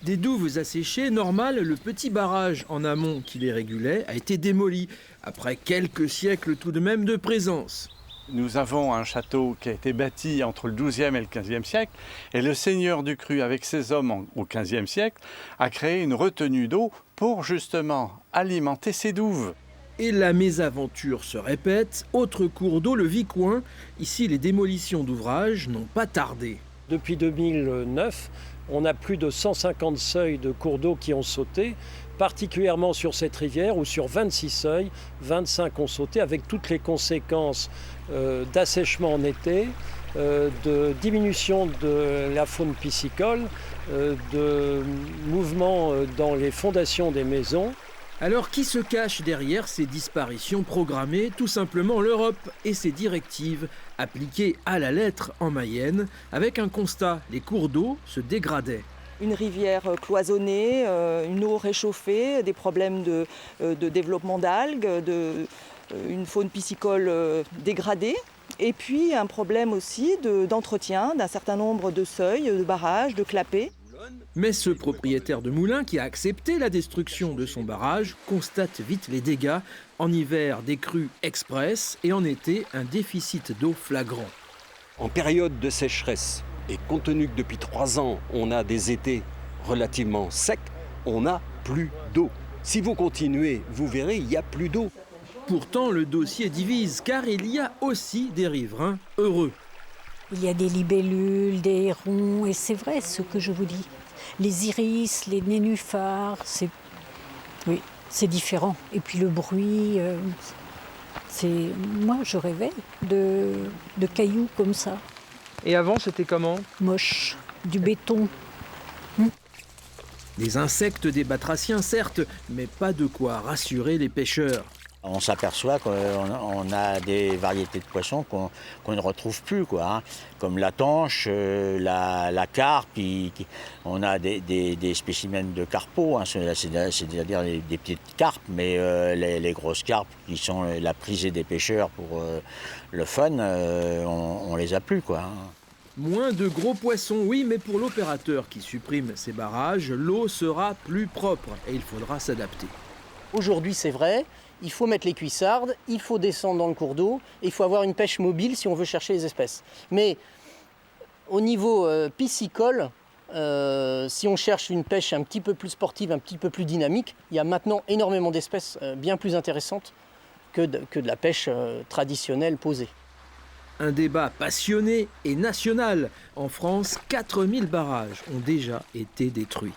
Des douves asséchées, normal, le petit barrage en amont qui les régulait a été démoli, après quelques siècles tout de même de présence. Nous avons un château qui a été bâti entre le XIIe et le XVe siècle, et le seigneur du Cru, avec ses hommes au XVe siècle, a créé une retenue d'eau pour justement alimenter ces douves. Et la mésaventure se répète, autre cours d'eau, le Vicoin. Ici, les démolitions d'ouvrages n'ont pas tardé. Depuis 2009, on a plus de 150 seuils de cours d'eau qui ont sauté, particulièrement sur cette rivière où sur 26 seuils, 25 ont sauté avec toutes les conséquences d'assèchement en été, de diminution de la faune piscicole, de mouvements dans les fondations des maisons. Alors qui se cache derrière ces disparitions programmées? Tout simplement l'Europe et ses directives appliquées à la lettre en Mayenne, avec un constat, les cours d'eau se dégradaient. Une rivière cloisonnée, une eau réchauffée, des problèmes de développement d'algues, une faune piscicole dégradée. Et puis un problème aussi d'entretien d'un certain nombre de seuils, de barrages, de clapets. Mais ce propriétaire de moulin qui a accepté la destruction de son barrage constate vite les dégâts. En hiver, des crues express et en été, un déficit d'eau flagrant. En période de sécheresse, et compte tenu que depuis 3 ans, on a des étés relativement secs, on n'a plus d'eau. Si vous continuez, vous verrez, il n'y a plus d'eau. Pourtant, le dossier divise, car il y a aussi des riverains heureux. Il y a des libellules, des hérons, et c'est vrai ce que je vous dis. Les iris, les nénuphars, oui, c'est différent. Et puis le bruit, moi je rêvais de cailloux comme ça. Et avant, c'était comment? Moche, du béton. Des insectes, des batraciens, certes, mais pas de quoi rassurer les pêcheurs. On s'aperçoit qu'on a des variétés de poissons qu'on ne retrouve plus, quoi, hein. Comme la tanche, la carpe, on a des spécimens de carpeaux, hein, c'est-à-dire des petites carpes, mais les grosses carpes qui sont la prisée des pêcheurs pour le fun, on les a plus, quoi, hein. Moins de gros poissons, oui, mais pour l'opérateur qui supprime ces barrages, l'eau sera plus propre et il faudra s'adapter. Aujourd'hui, c'est vrai, il faut mettre les cuissardes, il faut descendre dans le cours d'eau, et il faut avoir une pêche mobile si on veut chercher les espèces. Mais au niveau piscicole, si on cherche une pêche un petit peu plus sportive, un petit peu plus dynamique, il y a maintenant énormément d'espèces bien plus intéressantes que de la pêche traditionnelle posée. Un débat passionné et national. En France, 4000 barrages ont déjà été détruits.